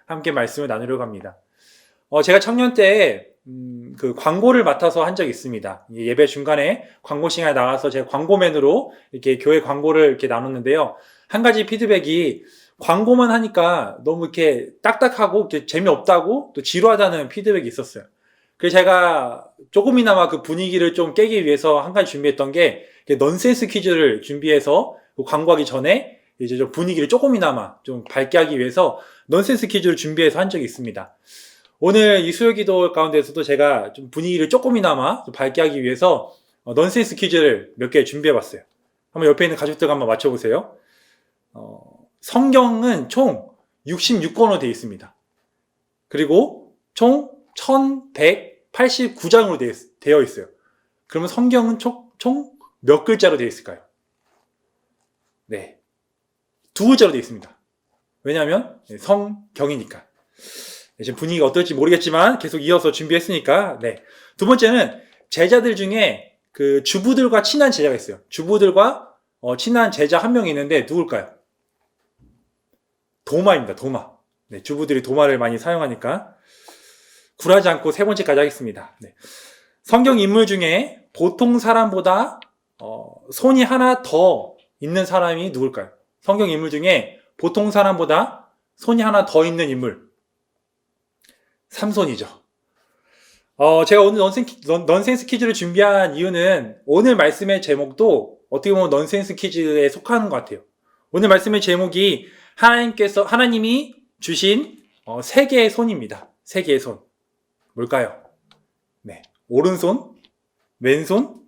함께 말씀을 나누려고 합니다. 제가 청년 때 그 광고를 맡아서 한 적이 있습니다. 예배 중간에 광고 시간에 나가서 제가 광고맨으로 이렇게 교회 광고를 이렇게 나눴는데요. 한 가지 피드백이 광고만 하니까 너무 이렇게 딱딱하고 이렇게 재미없다고 또 지루하다는 피드백이 있었어요. 그래서 제가 조금이나마 그 분위기를 좀 깨기 위해서 한 가지 준비했던 게 넌센스 퀴즈를 준비해서 광고하기 전에 이제 좀 분위기를 조금이나마 좀 밝게 하기 위해서 넌센스 퀴즈를 준비해서 한 적이 있습니다. 오늘 이 수요기도 가운데서도 제가 좀 분위기를 조금이나마 좀 밝게 하기 위해서 넌센스 퀴즈를 몇 개 준비해봤어요. 한번 옆에 있는 가족들과 한번 맞춰보세요. 성경은 총 66권으로 되어 있습니다. 그리고 총 1189장으로 되어 있어요. 그러면 성경은 총 몇 글자로 되어 있을까요? 네. 2글자로 되어 있습니다. 왜냐하면 성경이니까. 지금 분위기가 어떨지 모르겠지만 계속 이어서 준비했으니까. 네. 두 번째는 제자들 중에 그 주부들과 친한 제자가 있어요. 주부들과 친한 제자 한 명이 있는데 누굴까요? 도마입니다. 도마. 네, 주부들이 도마를 많이 사용하니까 굴하지 않고 세 번째까지 하겠습니다. 네. 성경 인물 중에 보통 사람보다 손이 하나 더 있는 사람이 누굴까요? 성경 인물 중에 보통 사람보다 손이 하나 더 있는 인물. 삼손이죠. 제가 오늘 넌센스 퀴즈를 준비한 이유는 오늘 말씀의 제목도 어떻게 보면 넌센스 퀴즈에 속하는 것 같아요. 오늘 말씀의 제목이 하나님이 주신 세 개의 손입니다. 세 개의 손. 뭘까요? 네. 오른손, 왼손,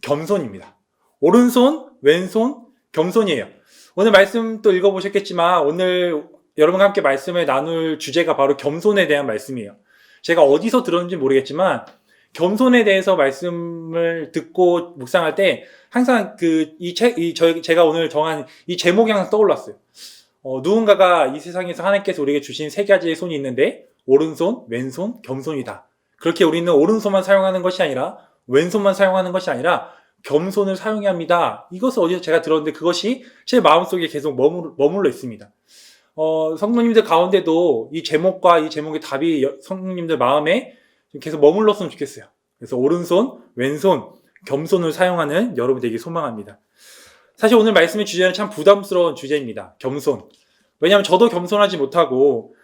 겸손입니다. 오른손, 왼손, 겸손이에요. 오늘 말씀 또 읽어보셨겠지만 오늘 여러분과 함께 말씀을 나눌 주제가 바로 겸손에 대한 말씀이에요. 제가 어디서 들었는지 모르겠지만 겸손에 대해서 말씀을 듣고 묵상할 때 항상 제가 오늘 정한 이 제목이 항상 떠올랐어요. 누군가가 이 세상에서 하나님께서 우리에게 주신 세 가지의 손이 있는데 오른손, 왼손, 겸손이다. 그렇게 우리는 오른손만 사용하는 것이 아니라 왼손만 사용하는 것이 아니라 겸손을 사용해야 합니다. 이것을 어디서 제가 들었는데 그것이 제 마음속에 계속 머물러 있습니다. 성도님들 가운데도 이 제목과 이 제목의 답이 성도님들 마음에 계속 머물렀으면 좋겠어요. 그래서 오른손, 왼손, 겸손을 사용하는 여러분 되기 소망합니다. 사실 오늘 말씀의 주제는 참 부담스러운 주제입니다. 겸손. 왜냐하면 저도 겸손하지 못하고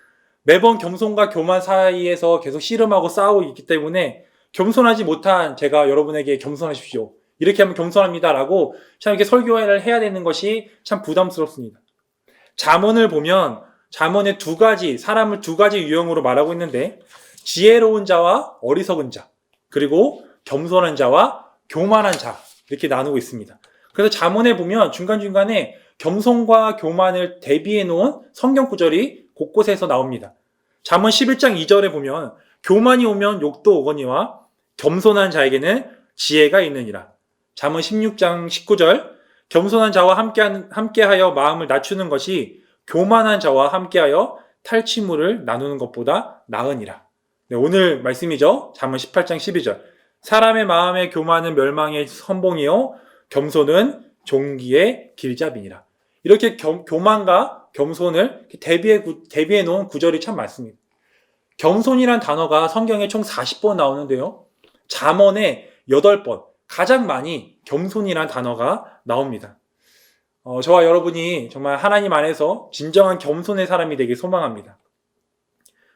매번 겸손과 교만 사이에서 계속 씨름하고 싸우고 있기 때문에 겸손하지 못한 제가 여러분에게 겸손하십시오. 이렇게 하면 겸손합니다라고 참 이렇게 설교를 해야 되는 것이 참 부담스럽습니다. 잠언을 보면 잠언의 사람을 두 가지 유형으로 말하고 있는데 지혜로운 자와 어리석은 자, 그리고 겸손한 자와 교만한 자 이렇게 나누고 있습니다. 그래서 잠언에 보면 중간중간에 겸손과 교만을 대비해 놓은 성경 구절이 곳곳에서 나옵니다. 잠언 11장 2절에 보면 교만이 오면 욕도 오거니와 겸손한 자에게는 지혜가 있느니라. 잠언 16장 19절 겸손한 자와 함께하여 마음을 낮추는 것이 교만한 자와 함께하여 탈취물을 나누는 것보다 나으니라. 네, 오늘 말씀이죠. 잠언 18장 12절 사람의 마음의 교만은 멸망의 선봉이요 겸손은 종기의 길잡이니라. 이렇게 교만과 겸손을 대비해 놓은 구절이 참 많습니다. 겸손이란 단어가 성경에 총 40번 나오는데요. 잠언에 8번 가장 많이 겸손이란 단어가 나옵니다. 저와 여러분이 정말 하나님 안에서 진정한 겸손의 사람이 되길 소망합니다.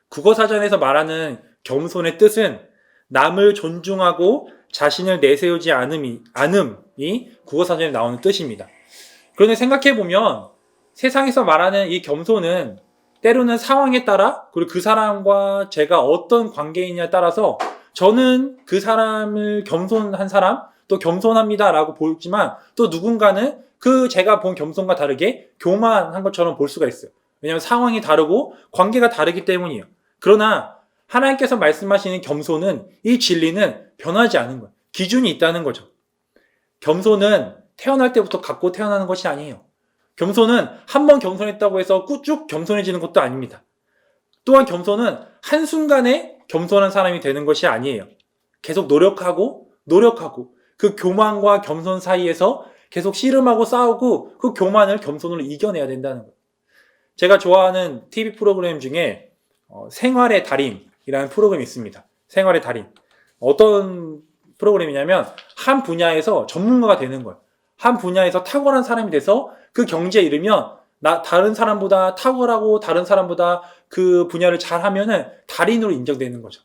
국어사전에서 말하는 겸손의 뜻은 남을 존중하고 자신을 내세우지 않음이 국어사전에 나오는 뜻입니다. 그런데 생각해보면 세상에서 말하는 이 겸손은 때로는 상황에 따라 그리고 그 사람과 제가 어떤 관계이냐에 따라서 저는 그 사람을 겸손한 사람 또 겸손합니다라고 보지만 또 누군가는 그 제가 본 겸손과 다르게 교만한 것처럼 볼 수가 있어요. 왜냐하면 상황이 다르고 관계가 다르기 때문이에요. 그러나 하나님께서 말씀하시는 겸손은 이 진리는 변하지 않는 거예요. 기준이 있다는 거죠. 겸손은 태어날 때부터 갖고 태어나는 것이 아니에요. 겸손은 한 번 겸손했다고 해서 쭉 겸손해지는 것도 아닙니다. 또한 겸손은 한순간에 겸손한 사람이 되는 것이 아니에요. 계속 노력하고 그 교만과 겸손 사이에서 계속 씨름하고 싸우고 그 교만을 겸손으로 이겨내야 된다는 거예요. 제가 좋아하는 TV 프로그램 중에 생활의 달인이라는 프로그램이 있습니다. 생활의 달인. 어떤 프로그램이냐면 한 분야에서 전문가가 되는 거예요. 한 분야에서 탁월한 사람이 돼서 그 경지에 이르면 다른 사람보다 탁월하고 다른 사람보다 그 분야를 잘하면은 달인으로 인정되는 거죠.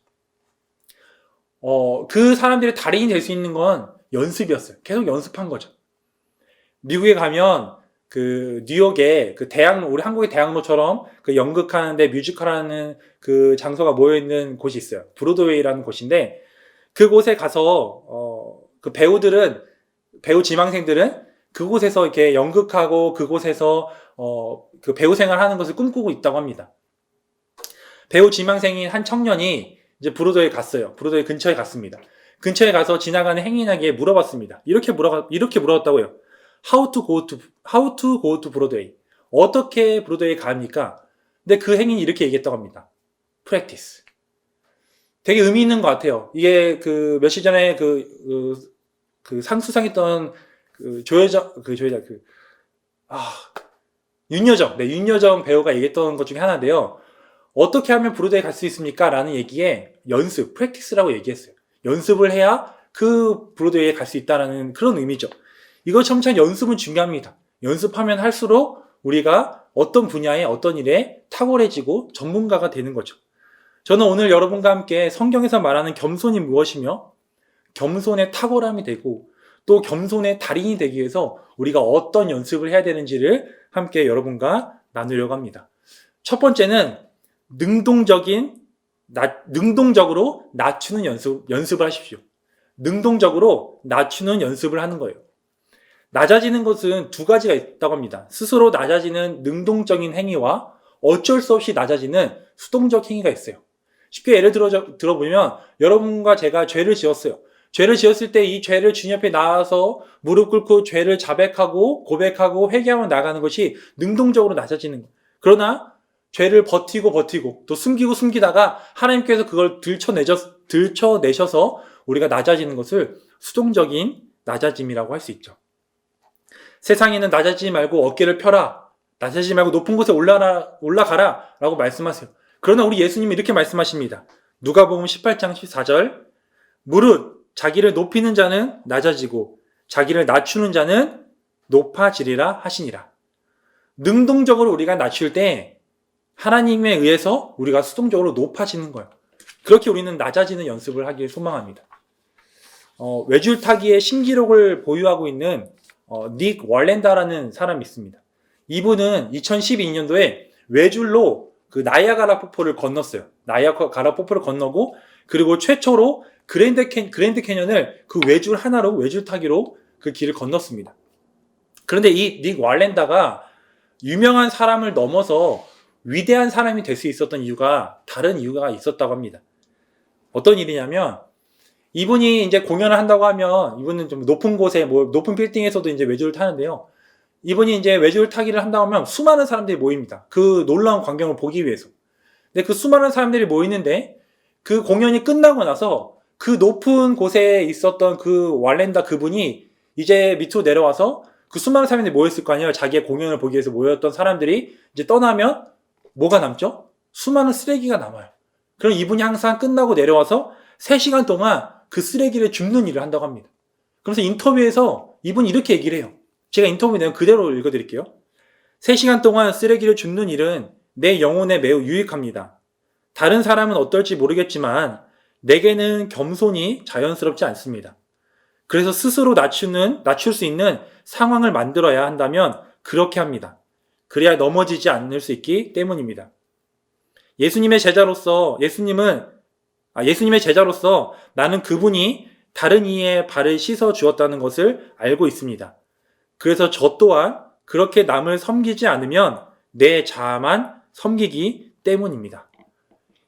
그 사람들이 달인이 될 수 있는 건 연습이었어요. 계속 연습한 거죠. 미국에 가면 그 뉴욕에 그 대학로, 우리 한국의 대학로처럼 그 연극하는데 뮤지컬하는 그 장소가 모여있는 곳이 있어요. 브로드웨이라는 곳인데 그곳에 가서 그 배우 지망생들은 그곳에서 이렇게 연극하고 그곳에서 그 배우 생활하는 것을 꿈꾸고 있다고 합니다. 배우 지망생인 한 청년이 이제 브로드웨이 갔어요. 브로드웨이 근처에 갔습니다. 근처에 가서 지나가는 행인에게 물어봤습니다. 이렇게 물어봤다고요. How to go to Broadway. 어떻게 브로드웨이 갑니까? 근데 그 행인이 이렇게 얘기했다고 합니다. Practice. 되게 의미 있는 것 같아요. 이게 그 며칠 전에 그 상수상했던 윤여정 배우가 얘기했던 것 중에 하나인데요. 어떻게 하면 브로드웨이 갈 수 있습니까? 라는 얘기에 연습, 프랙티스라고 얘기했어요. 연습을 해야 그 브로드웨이에 갈 수 있다라는 그런 의미죠. 이것처럼 참 연습은 중요합니다. 연습하면 할수록 우리가 어떤 분야에 어떤 일에 탁월해지고 전문가가 되는 거죠. 저는 오늘 여러분과 함께 성경에서 말하는 겸손이 무엇이며 겸손의 탁월함이 되고 또 겸손의 달인이 되기 위해서 우리가 어떤 연습을 해야 되는지를 함께 여러분과 나누려고 합니다. 첫 번째는 능동적으로 낮추는 연습을 하십시오. 능동적으로 낮추는 연습을 하는 거예요. 낮아지는 것은 두 가지가 있다고 합니다. 스스로 낮아지는 능동적인 행위와 어쩔 수 없이 낮아지는 수동적 행위가 있어요. 쉽게 예를 들어보면 여러분과 제가 죄를 지었어요. 죄를 지었을 때 이 죄를 주님 앞에 나와서 무릎 꿇고 죄를 자백하고 고백하고 회개하며 나가는 것이 능동적으로 낮아지는 거예요. 그러나 죄를 버티고 또 숨기다가 하나님께서 그걸 들춰내셔서 우리가 낮아지는 것을 수동적인 낮아짐이라고 할 수 있죠. 세상에는 낮아지지 말고 어깨를 펴라. 낮아지지 말고 높은 곳에 올라가라. 라고 말씀하세요. 그러나 우리 예수님이 이렇게 말씀하십니다. 누가복음 18장 14절. 무릇 자기를 높이는 자는 낮아지고 자기를 낮추는 자는 높아지리라 하시니라. 능동적으로 우리가 낮출 때 하나님에 의해서 우리가 수동적으로 높아지는 거예요. 그렇게 우리는 낮아지는 연습을 하길 소망합니다. 외줄타기의 신기록을 보유하고 있는 닉 월랜다라는 사람이 있습니다. 이분은 2012년도에 외줄로 그 나이아가라 폭포를 건넜어요. 나이아가라 폭포를 건너고 그리고 최초로 그랜드 캐년을 그 외줄 하나로 외줄타기로 그 길을 건넜습니다. 그런데 이 닉 월랜다가 유명한 사람을 넘어서 위대한 사람이 될 수 있었던 이유가 다른 이유가 있었다고 합니다. 어떤 일이냐면 이분이 이제 공연을 한다고 하면 이분은 좀 높은 곳에 높은 빌딩에서도 이제 외줄을 타는데요. 이분이 이제 외줄 타기를 한다고 하면 수많은 사람들이 모입니다. 그 놀라운 광경을 보기 위해서. 근데 그 수많은 사람들이 모이는데 그 공연이 끝나고 나서 그 높은 곳에 있었던 그 월랜다 그분이 이제 밑으로 내려와서 그 수많은 사람들이 모였을 거 아니에요. 자기의 공연을 보기 위해서 모였던 사람들이 이제 떠나면 뭐가 남죠? 수많은 쓰레기가 남아요. 그럼 이분이 항상 끝나고 내려와서 3시간 동안 그 쓰레기를 줍는 일을 한다고 합니다. 그래서 인터뷰에서 이분이 이렇게 얘기를 해요. 제가 인터뷰 내용 그대로 읽어드릴게요. 3시간 동안 쓰레기를 줍는 일은 내 영혼에 매우 유익합니다. 다른 사람은 어떨지 모르겠지만 내게는 겸손이 자연스럽지 않습니다. 그래서 스스로 낮출 수 있는 상황을 만들어야 한다면 그렇게 합니다. 그래야 넘어지지 않을 수 있기 때문입니다. 예수님의 제자로서 나는 그분이 다른 이의 발을 씻어 주었다는 것을 알고 있습니다. 그래서 저 또한 그렇게 남을 섬기지 않으면 내 자아만 섬기기 때문입니다.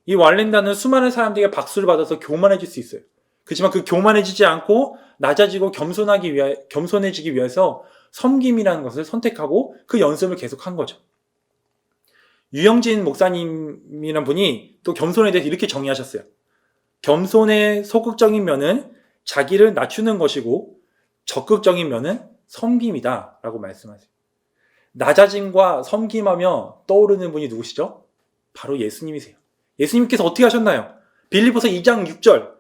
이 월랜다는 수많은 사람들에게 박수를 받아서 교만해질 수 있어요. 그렇지만 그 교만해지지 않고 낮아지고 겸손해지기 위해서 섬김이라는 것을 선택하고 그 연습을 계속한 거죠. 유영진 목사님이란 분이 또 겸손에 대해서 이렇게 정의하셨어요. 겸손의 소극적인 면은 자기를 낮추는 것이고 적극적인 면은 섬김이다 라고 말씀하세요. 낮아짐과 섬김하며 떠오르는 분이 누구시죠? 바로 예수님이세요. 예수님께서 어떻게 하셨나요? 빌립보서 2장 6절.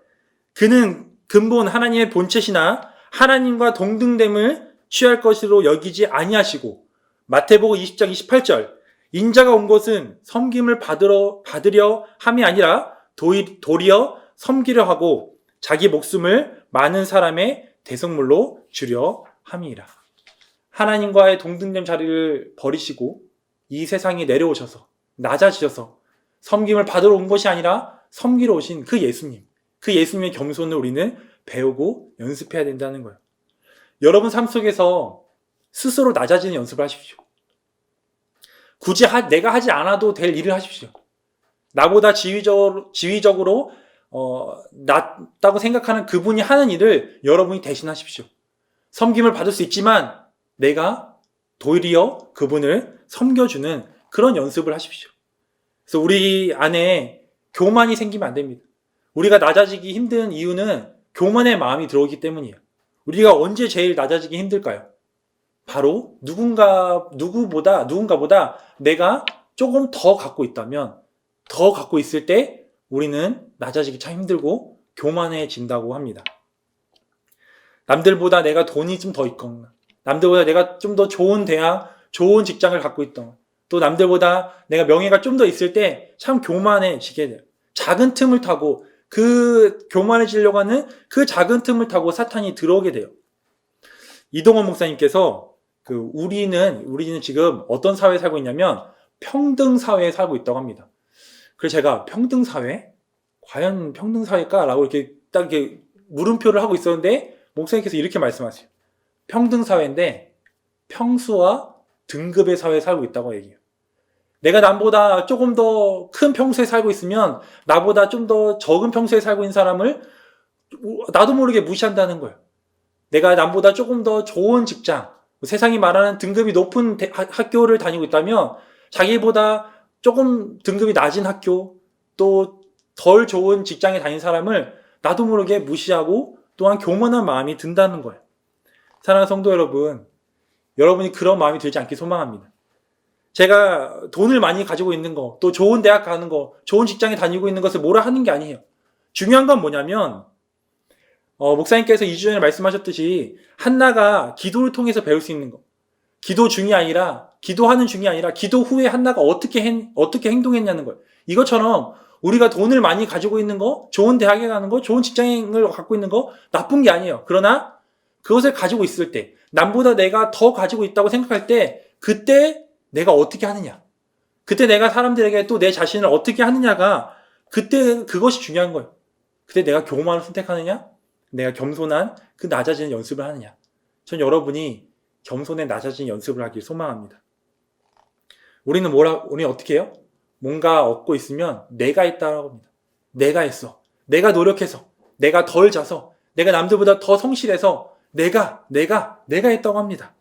그는 근본 하나님의 본체시나 하나님과 동등됨을 취할 것으로 여기지 아니하시고, 마태복음 20장 28절. 인자가 온 것은 섬김을 받으려 함이 아니라 도리어 섬기려 하고 자기 목숨을 많은 사람의 대성물로 주려 함이라. 하나님과의 동등됨 자리를 버리시고 이 세상에 내려오셔서 낮아지셔서 섬김을 받으러 온 것이 아니라 섬기러 오신 그 예수님, 그 예수님의 겸손을 우리는 배우고 연습해야 된다는 거예요. 여러분 삶 속에서 스스로 낮아지는 연습을 하십시오. 굳이 내가 하지 않아도 될 일을 하십시오. 나보다 지위적으로 낮다고 생각하는 그분이 하는 일을 여러분이 대신하십시오. 섬김을 받을 수 있지만 내가 도리어 그분을 섬겨주는 그런 연습을 하십시오. 그래서 우리 안에 교만이 생기면 안 됩니다. 우리가 낮아지기 힘든 이유는 교만의 마음이 들어오기 때문이에요. 우리가 언제 제일 낮아지기 힘들까요? 바로 누군가보다 내가 조금 더 갖고 있다면, 더 갖고 있을 때 우리는 낮아지기 참 힘들고 교만해진다고 합니다. 남들보다 내가 돈이 좀 더 있거나, 남들보다 내가 좀 더 좋은 대학, 좋은 직장을 갖고 있던, 또 남들보다 내가 명예가 좀 더 있을 때 참 교만해지게 돼요. 작은 틈을 타고, 그 교만해지려고 하는 그 작은 틈을 타고 사탄이 들어오게 돼요. 이동원 목사님께서 우리는 지금 어떤 사회에 살고 있냐면 평등 사회에 살고 있다고 합니다. 그래서 제가 평등 사회? 과연 평등 사회일까? 라고 이렇게 딱 이렇게 물음표를 하고 있었는데 목사님께서 이렇게 말씀하세요. 평등 사회인데 평수와 등급의 사회에 살고 있다고 얘기해요. 내가 남보다 조금 더 큰 평수에 살고 있으면 나보다 좀 더 적은 평수에 살고 있는 사람을 나도 모르게 무시한다는 거예요. 내가 남보다 조금 더 좋은 직장, 세상이 말하는 등급이 높은 학교를 다니고 있다면 자기보다 조금 등급이 낮은 학교, 또 덜 좋은 직장에 다닌 사람을 나도 모르게 무시하고 또한 교만한 마음이 든다는 거예요. 사랑하는 성도 여러분, 여러분이 그런 마음이 들지 않길 소망합니다. 제가 돈을 많이 가지고 있는 거, 또 좋은 대학 가는 거, 좋은 직장에 다니고 있는 것을 뭐라 하는 게 아니에요. 중요한 건 뭐냐면 목사님께서 2주 전에 말씀하셨듯이 한나가 기도를 통해서 배울 수 있는 거, 기도하는 중이 아니라 기도 후에 한나가 어떻게 행동했냐는 거예요. 이것처럼 우리가 돈을 많이 가지고 있는 거, 좋은 대학에 가는 거, 좋은 직장을 갖고 있는 거 나쁜 게 아니에요. 그러나 그것을 가지고 있을 때, 남보다 내가 더 가지고 있다고 생각할 때 그때 내가 어떻게 하느냐, 그때 내가 사람들에게 또 내 자신을 어떻게 하느냐가 그때 그것이 중요한 거예요. 그때 내가 교만을 선택하느냐, 내가 겸손한 그 낮아지는 연습을 하느냐. 전 여러분이 겸손에 낮아지는 연습을 하길 소망합니다. 우리는 어떻게 해요? 뭔가 얻고 있으면 내가 했다라고 합니다. 내가 했어. 내가 노력해서. 내가 덜 자서. 내가 남들보다 더 성실해서. 내가 했다고 합니다.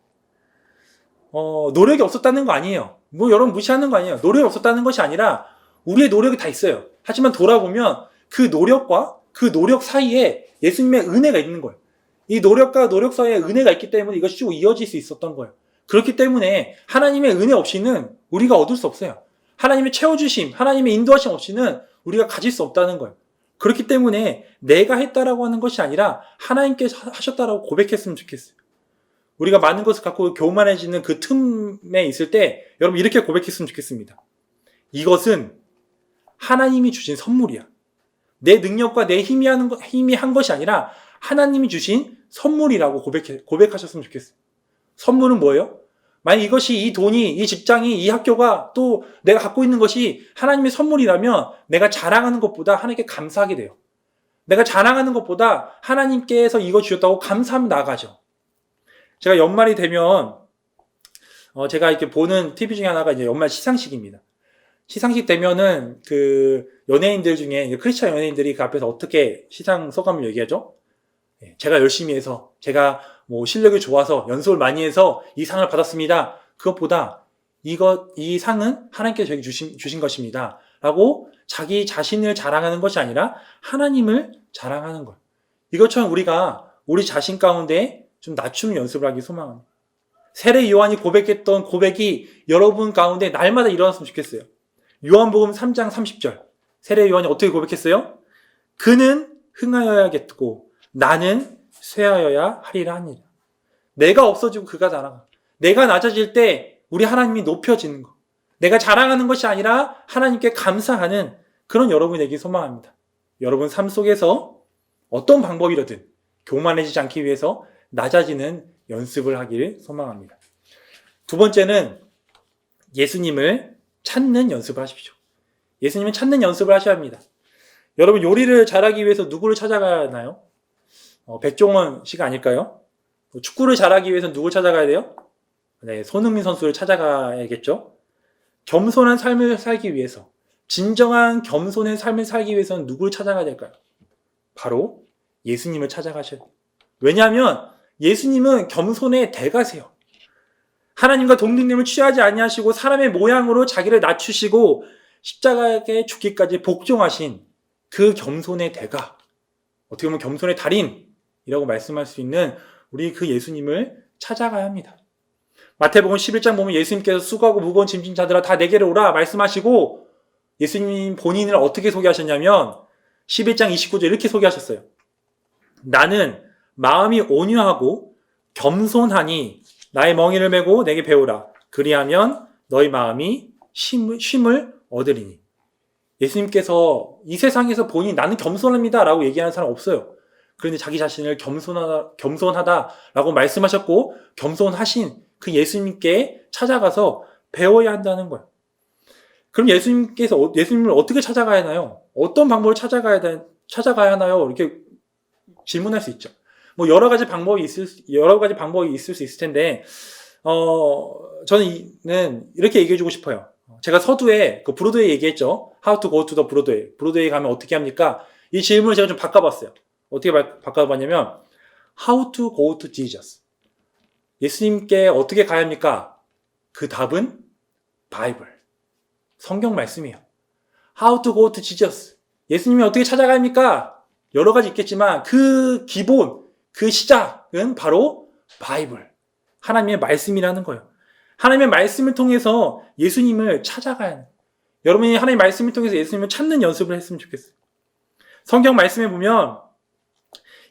노력이 없었다는 거 아니에요. 여러분 무시하는 거 아니에요. 노력이 없었다는 것이 아니라 우리의 노력이 다 있어요. 하지만 돌아보면 그 노력과 그 노력 사이에 예수님의 은혜가 있는 거예요. 이 노력과 노력 사이에 은혜가 있기 때문에 이것이 쭉 이어질 수 있었던 거예요. 그렇기 때문에 하나님의 은혜 없이는 우리가 얻을 수 없어요. 하나님의 채워주심, 하나님의 인도하심 없이는 우리가 가질 수 없다는 거예요. 그렇기 때문에 내가 했다라고 하는 것이 아니라 하나님께서 하셨다라고 고백했으면 좋겠어요. 우리가 많은 것을 갖고 교만해지는 그 틈에 있을 때 여러분 이렇게 고백했으면 좋겠습니다. 이것은 하나님이 주신 선물이야. 내 능력과 내 힘이 한 것이 아니라 하나님이 주신 선물이라고 고백하셨으면 좋겠어요. 선물은 뭐예요? 만약 이 돈이, 이 직장이, 이 학교가 또 내가 갖고 있는 것이 하나님의 선물이라면 내가 자랑하는 것보다 하나님께 감사하게 돼요. 내가 자랑하는 것보다 하나님께서 이거 주셨다고 감사하며 나아가죠. 제가 연말이 되면 제가 이렇게 보는 TV 중에 하나가 이제 연말 시상식입니다. 시상식 되면은 그 연예인들 중에 크리스찬 연예인들이 그 앞에서 어떻게 시상 소감을 얘기하죠? 제가 열심히 해서, 제가 실력이 좋아서 연습을 많이 해서 이 상을 받았습니다. 그것보다 이 상은 하나님께서 저에게 주신 것입니다. 라고 자기 자신을 자랑하는 것이 아니라 하나님을 자랑하는 것. 이것처럼 우리가 우리 자신 가운데 좀 낮추는 연습을 하기 소망합니다. 세례 요한이 고백했던 고백이 여러분 가운데 날마다 일어났으면 좋겠어요. 요한복음 3장 30절. 세례 요한이 어떻게 고백했어요? 그는 흥하여야겠고 나는 쇠하여야 하리라 하니라. 내가 없어지고 그가 자라가. 내가 낮아질 때 우리 하나님이 높여지는 것. 내가 자랑하는 것이 아니라 하나님께 감사하는 그런 여러분에게 소망합니다. 여러분 삶 속에서 어떤 방법이라든 교만해지지 않기 위해서 낮아지는 연습을 하기를 소망합니다. 두 번째는 예수님을 찾는 연습을 하십시오. 예수님을 찾는 연습을 하셔야 합니다. 여러분 요리를 잘하기 위해서 누구를 찾아가야 하나요? 백종원 씨가 아닐까요? 축구를 잘하기 위해서 누굴 찾아가야 돼요? 네, 손흥민 선수를 찾아가야겠죠? 겸손한 삶을 살기 위해서, 진정한 겸손의 삶을 살기 위해서는 누구를 찾아가야 될까요? 바로 예수님을 찾아가셔야 돼요. 왜냐하면 예수님은 겸손의 대가세요. 하나님과 동등됨을 취하지 아니하시고 사람의 모양으로 자기를 낮추시고 십자가에 죽기까지 복종하신 그 겸손의 대가, 어떻게 보면 겸손의 달인이라고 말씀할 수 있는 우리 그 예수님을 찾아가야 합니다. 마태복음 11장 보면 예수님께서 수고하고 무거운 짐진 자들아 다 내게로 오라 말씀하시고 예수님 본인을 어떻게 소개하셨냐면 11장 29절 이렇게 소개하셨어요. 나는 마음이 온유하고 겸손하니 나의 멍에를 메고 내게 배우라. 그리하면 너희 마음이 쉼을 얻으리니. 예수님께서 이 세상에서 본인 나는 겸손합니다 라고 얘기하는 사람 없어요. 그런데 자기 자신을 겸손하다라고 말씀하셨고 겸손하신 그 예수님께 찾아가서 배워야 한다는 거예요. 그럼 예수님을 어떻게 찾아가야 하나요? 어떤 방법을 찾아가야 하나요? 이렇게 질문할 수 있죠. 뭐 여러 가지 방법이 있을 수 있을 텐데, 저는 이렇게 얘기해주고 싶어요. 제가 서두에 그 브로드웨이 얘기했죠. How to go to the Broadway. 브로드웨이 가면 어떻게 합니까? 이 질문을 제가 좀 바꿔봤어요. 어떻게 바꿔봤냐면, How to go to Jesus. 예수님께 어떻게 가야 합니까? 그 답은 바이블. 성경 말씀이에요. How to go to Jesus. 예수님이 어떻게 찾아가야 합니까? 여러 가지 있겠지만 그 기본, 그 시작은 바로 바이블. 하나님의 말씀이라는 거예요. 하나님의 말씀을 통해서 예수님을 찾아가야 해요. 여러분이 하나님의 말씀을 통해서 예수님을 찾는 연습을 했으면 좋겠어요. 성경 말씀에 보면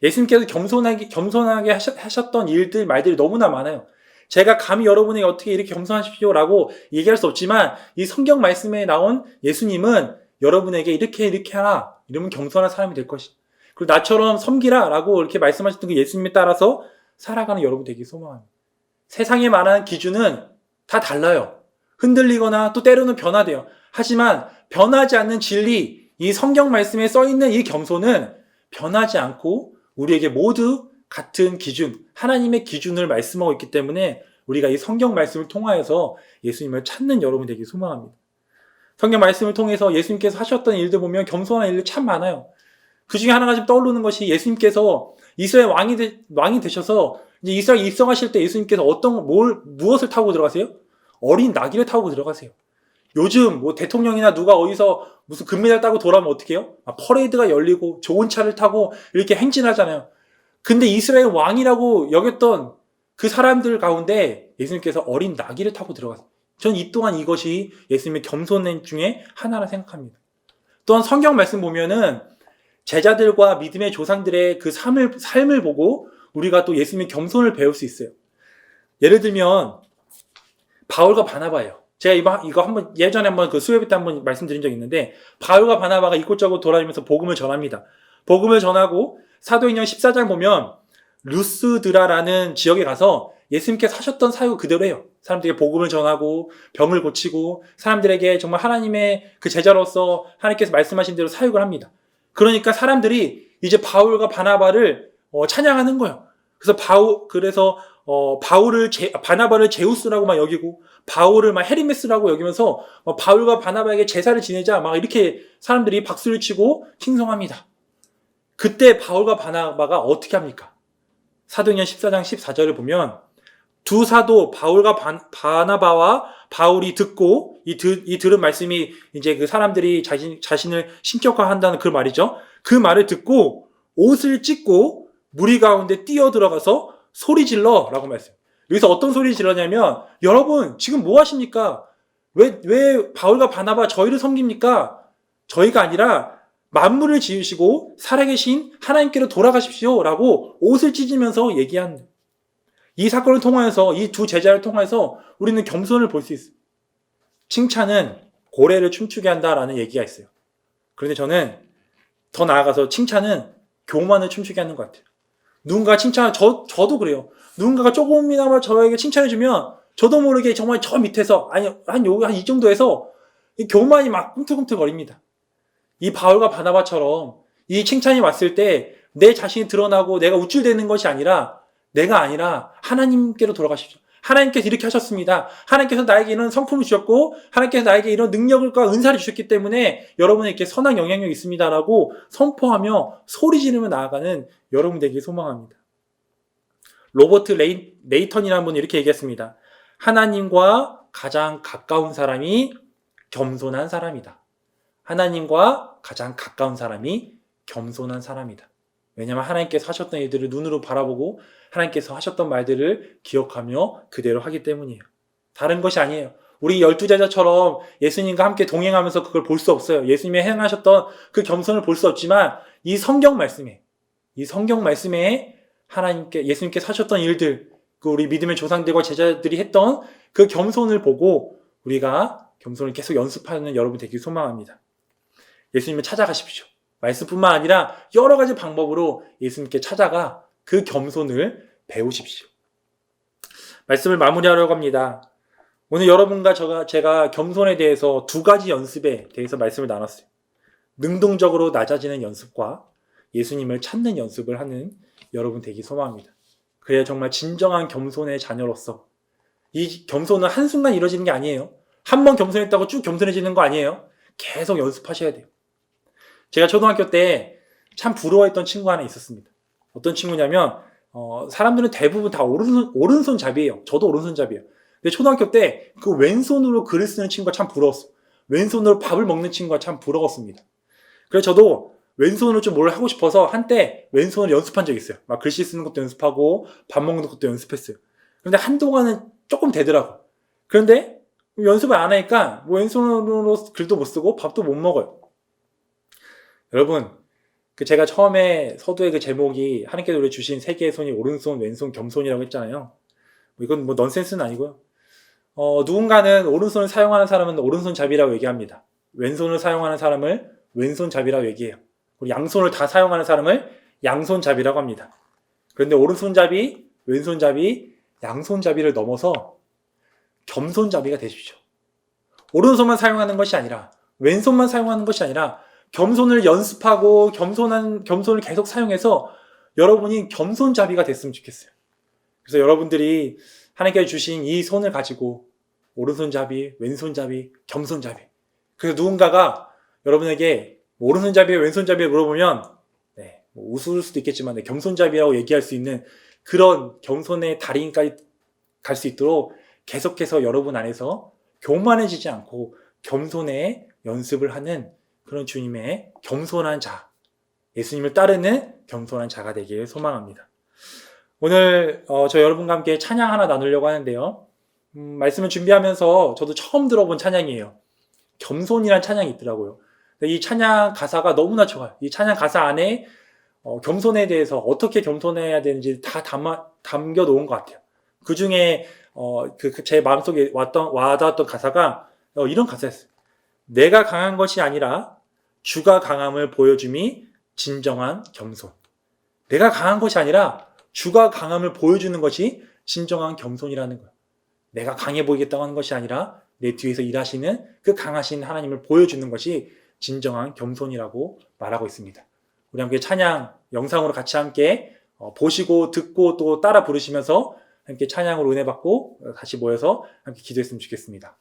예수님께서 겸손하게 하셨던 일들, 말들이 너무나 많아요. 제가 감히 여러분에게 어떻게 이렇게 겸손하십시오라고 얘기할 수 없지만 이 성경 말씀에 나온 예수님은 여러분에게 이렇게 하라. 이러면 겸손한 사람이 될 것이다. 그리고 나처럼 섬기라 라고 이렇게 말씀하셨던 그 예수님에 따라서 살아가는 여러분 되기 소망합니다. 세상에 말하는 기준은 다 달라요. 흔들리거나 또 때로는 변화돼요. 하지만 변하지 않는 진리, 이 성경 말씀에 써있는 이 겸손은 변하지 않고 우리에게 모두 같은 기준, 하나님의 기준을 말씀하고 있기 때문에 우리가 이 성경 말씀을 통하여서 예수님을 찾는 여러분 되기 소망합니다. 성경 말씀을 통해서 예수님께서 하셨던 일들 보면 겸손한 일들 참 많아요. 그 중에 하나가 좀 떠오르는 것이 예수님께서 이스라엘 왕이 되셔서 이제 이스라엘 입성하실 때 예수님께서 무엇을 타고 들어가세요? 어린 나귀를 타고 들어가세요. 요즘 뭐 대통령이나 누가 어디서 무슨 금메달 따고 돌아오면 어떻게 해요? 퍼레이드가 열리고 좋은 차를 타고 이렇게 행진하잖아요. 근데 이스라엘 왕이라고 여겼던 그 사람들 가운데 예수님께서 어린 나귀를 타고 들어가세요. 전 이 또한 이것이 예수님의 겸손함 중에 하나라 생각합니다. 또한 성경 말씀 보면은 제자들과 믿음의 조상들의 그 삶을 보고 우리가 또 예수님의 겸손을 배울 수 있어요. 예를 들면 바울과 바나바예요. 제가 이거 예전에 한번 그 수요일 때 한번 말씀드린 적이 있는데 바울과 바나바가 이곳저곳 돌아다니면서 복음을 전합니다. 복음을 전하고 사도행전 14장 보면 루스드라라는 지역에 가서 예수님께서 하셨던 사역을 그대로 해요. 사람들에게 복음을 전하고 병을 고치고 사람들에게 정말 하나님의 그 제자로서 하나님께서 말씀하신 대로 사역을 합니다. 그러니까 사람들이 이제 바울과 바나바를 찬양하는 거예요. 그래서 바나바를 제우스라고만 여기고 바울을 막 헤르메스라고 여기면서 바울과 바나바에게 제사를 지내자 막 이렇게 사람들이 박수를 치고 칭송합니다. 그때 바울과 바나바가 어떻게 합니까? 사도행전 14장 14절을 보면 두 사도 바울과 바나바와 바울이 듣고 이 들은 말씀이 이제 그 사람들이 자신을 신격화한다는 그 말이죠. 그 말을 듣고 옷을 찢고 무리 가운데 뛰어 들어가서 소리 질러라고 말했어요. 여기서 어떤 소리 지르냐면, 여러분 지금 뭐 하십니까? 왜 바울과 바나바 저희를 섬깁니까? 저희가 아니라 만물을 지으시고 살아계신 하나님께로 돌아가십시오 라고 옷을 찢으면서 얘기한, 이 사건을 통하여서, 이 두 제자를 통해서 우리는 겸손을 볼 수 있어요. 칭찬은 고래를 춤추게 한다라는 얘기가 있어요. 그런데 저는 더 나아가서 칭찬은 교만을 춤추게 하는 것 같아요. 누군가 저도 그래요. 누군가가 조금이나마 저에게 칭찬해주면 저도 모르게 정말 저 밑에서, 한 이 정도에서 교만이 막 꿈틀꿈틀거립니다. 이 바울과 바나바처럼 이 칭찬이 왔을 때 내 자신이 드러나고 내가 우쭐대는 것이 아니라, 내가 아니라 하나님께로 돌아가십시오. 하나님께서 이렇게 하셨습니다. 하나님께서 나에게 이런 성품을 주셨고, 하나님께서 나에게 이런 능력과 은사를 주셨기 때문에 여러분에게 선한 영향력이 있습니다라고 선포하며 소리 지르며 나아가는 여러분 되길 소망합니다. 로버트 레이턴이라는 분이 이렇게 얘기했습니다. 하나님과 가장 가까운 사람이 겸손한 사람이다. 하나님과 가장 가까운 사람이 겸손한 사람이다. 왜냐하면 하나님께서 하셨던 일들을 눈으로 바라보고 하나님께서 하셨던 말들을 기억하며 그대로 하기 때문이에요. 다른 것이 아니에요. 우리 12제자처럼 예수님과 함께 동행하면서 그걸 볼 수 없어요. 예수님이 행하셨던 그 겸손을 볼 수 없지만 이 성경 말씀에 예수님께서 하셨던 일들, 그 우리 믿음의 조상들과 제자들이 했던 그 겸손을 보고 우리가 겸손을 계속 연습하는 여러분 되길 소망합니다. 예수님을 찾아가십시오. 말씀뿐만 아니라 여러 가지 방법으로 예수님께 찾아가 그 겸손을 배우십시오. 말씀을 마무리하려고 합니다. 오늘 여러분과 제가 겸손에 대해서 두 가지 연습에 대해서 말씀을 나눴어요. 능동적으로 낮아지는 연습과 예수님을 찾는 연습을 하는 여러분 되기 소망합니다. 그래야 정말 진정한 겸손의 자녀로서, 이 겸손은 한순간 이루어지는 게 아니에요. 한 번 겸손했다고 쭉 겸손해지는 거 아니에요. 계속 연습하셔야 돼요. 제가 초등학교 때 참 부러워했던 친구 하나 있었습니다. 어떤 친구냐면 사람들은 대부분 다 오른손잡이에요. 저도 오른손잡이에요. 근데 초등학교 때 그 왼손으로 글을 쓰는 친구가 참 부러웠어요. 왼손으로 밥을 먹는 친구가 참 부러웠습니다. 그래서 저도 왼손으로 좀 뭘 하고 싶어서 한때 왼손을 연습한 적이 있어요. 막 글씨 쓰는 것도 연습하고 밥 먹는 것도 연습했어요. 그런데 한동안은 조금 되더라고요. 그런데 연습을 안 하니까 왼손으로 글도 못 쓰고 밥도 못 먹어요. 여러분, 제가 처음에 서두의 그 제목이 하나님께서 우리 주신 세 개의 손이 오른손, 왼손, 겸손이라고 했잖아요. 이건 넌센스는 아니고요. 누군가는 오른손을 사용하는 사람은 오른손잡이라고 얘기합니다. 왼손을 사용하는 사람을 왼손잡이라고 얘기해요. 그리고 양손을 다 사용하는 사람을 양손잡이라고 합니다. 그런데 오른손잡이, 왼손잡이, 양손잡이를 넘어서 겸손잡이가 되십시오. 오른손만 사용하는 것이 아니라, 왼손만 사용하는 것이 아니라 겸손을 연습하고 겸손을 계속 사용해서 여러분이 겸손잡이가 됐으면 좋겠어요. 그래서 여러분들이 하나님께서 주신 이 손을 가지고 오른손잡이, 왼손잡이, 겸손잡이, 그래서 누군가가 여러분에게 오른손잡이, 왼손잡이 물어보면 웃을 수도 있겠지만 겸손잡이라고 얘기할 수 있는 그런 겸손의 달인까지 갈 수 있도록 계속해서 여러분 안에서 교만해지지 않고 겸손의 연습을 하는 그런 주님의 겸손한 자, 예수님을 따르는 겸손한 자가 되길 소망합니다. 오늘 저 여러분과 함께 찬양 하나 나누려고 하는데요. 말씀을 준비하면서 저도 처음 들어본 찬양이에요. 겸손이란 찬양이 있더라고요. 이 찬양 가사가 너무나 좋아요. 이 찬양 가사 안에 겸손에 대해서 어떻게 겸손해야 되는지 다 담겨 놓은 것 같아요. 그 중에 제 마음속에 와닿았던 가사가 이런 가사였어요. 내가 강한 것이 아니라 주가 강함을 보여줌이 진정한 겸손. 내가 강한 것이 아니라 주가 강함을 보여주는 것이 진정한 겸손이라는 거예요. 내가 강해 보이겠다고 하는 것이 아니라 내 뒤에서 일하시는 그 강하신 하나님을 보여주는 것이 진정한 겸손이라고 말하고 있습니다. 우리 함께 찬양 영상으로 같이 함께 보시고 듣고 또 따라 부르시면서 함께 찬양으로 은혜 받고 다시 모여서 함께 기도했으면 좋겠습니다.